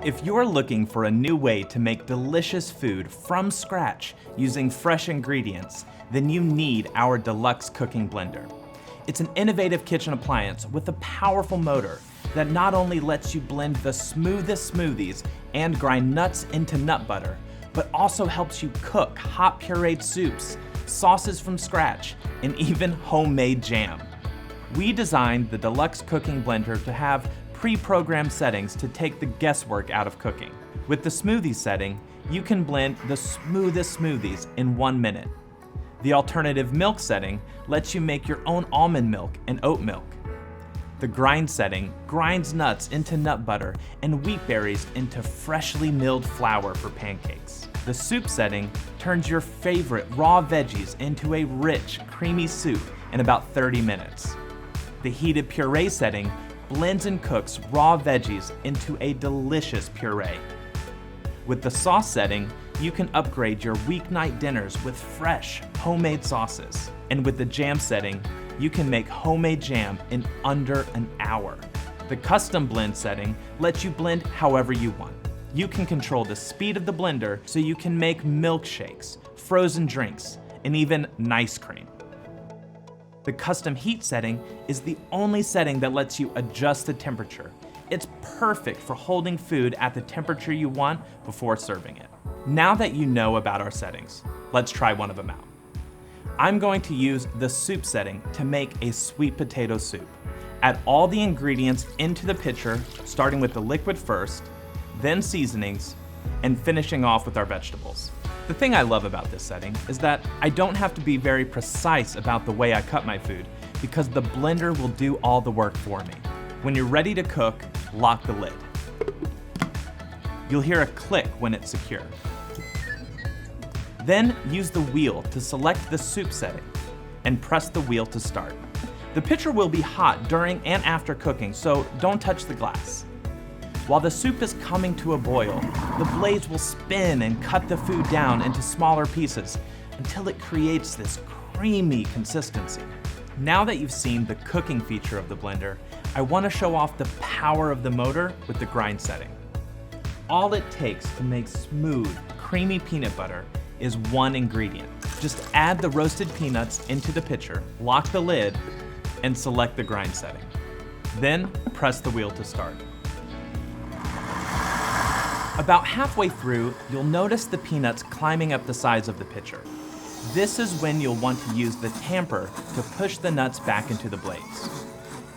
If you're looking for a new way to make delicious food from scratch using fresh ingredients, then you need our Deluxe cooking blender. It's an innovative kitchen appliance with a powerful motor that not only lets you blend the smoothest smoothies and grind nuts into nut butter, but also helps you cook hot pureed soups, sauces from scratch, and even homemade jam. We designed the Deluxe cooking blender to have pre-programmed settings to take the guesswork out of cooking. With the smoothie setting, you can blend the smoothest smoothies in 1 minute. The alternative milk setting lets you make your own almond milk and oat milk. The grind setting grinds nuts into nut butter and wheat berries into freshly milled flour for pancakes. The soup setting turns your favorite raw veggies into a rich, creamy soup in about 30 minutes. The heated puree setting blends and cooks raw veggies into a delicious puree. With the sauce setting, you can upgrade your weeknight dinners with fresh, homemade sauces. And with the jam setting, you can make homemade jam in under an hour. The custom blend setting lets you blend however you want. You can control the speed of the blender so you can make milkshakes, frozen drinks, and even nice cream. The custom heat setting is the only setting that lets you adjust the temperature. It's perfect for holding food at the temperature you want before serving it. Now that you know about our settings, let's try one of them out. I'm going to use the soup setting to make a sweet potato soup. Add all the ingredients into the pitcher, starting with the liquid first, then seasonings, and finishing off with our vegetables. The thing I love about this setting is that I don't have to be very precise about the way I cut my food because the blender will do all the work for me. When you're ready to cook, lock the lid. You'll hear a click when it's secure. Then use the wheel to select the soup setting and press the wheel to start. The pitcher will be hot during and after cooking, so don't touch the glass. While the soup is coming to a boil, the blades will spin and cut the food down into smaller pieces until it creates this creamy consistency. Now that you've seen the cooking feature of the blender, I want to show off the power of the motor with the grind setting. All it takes to make smooth, creamy peanut butter is one ingredient. Just add the roasted peanuts into the pitcher, lock the lid, and select the grind setting. Then press the wheel to start. About halfway through, you'll notice the peanuts climbing up the sides of the pitcher. This is when you'll want to use the tamper to push the nuts back into the blades.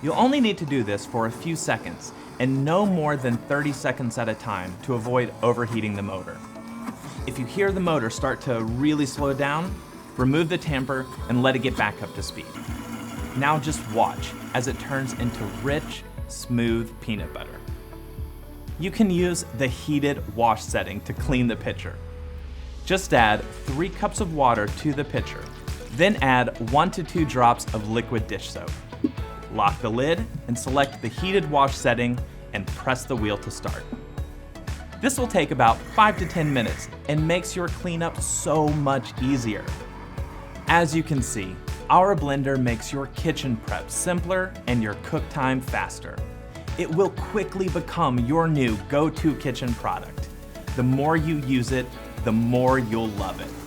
You'll only need to do this for a few seconds and no more than 30 seconds at a time to avoid overheating the motor. If you hear the motor start to really slow down, remove the tamper and let it get back up to speed. Now just watch as it turns into rich, smooth peanut butter. You can use the heated wash setting to clean the pitcher. Just add 3 cups of water to the pitcher, then add 1 to 2 drops of liquid dish soap. Lock the lid and select the heated wash setting and press the wheel to start. This will take about 5 to 10 minutes and makes your cleanup so much easier. As you can see, our blender makes your kitchen prep simpler and your cook time faster. It will quickly become your new go-to kitchen product. The more you use it, the more you'll love it.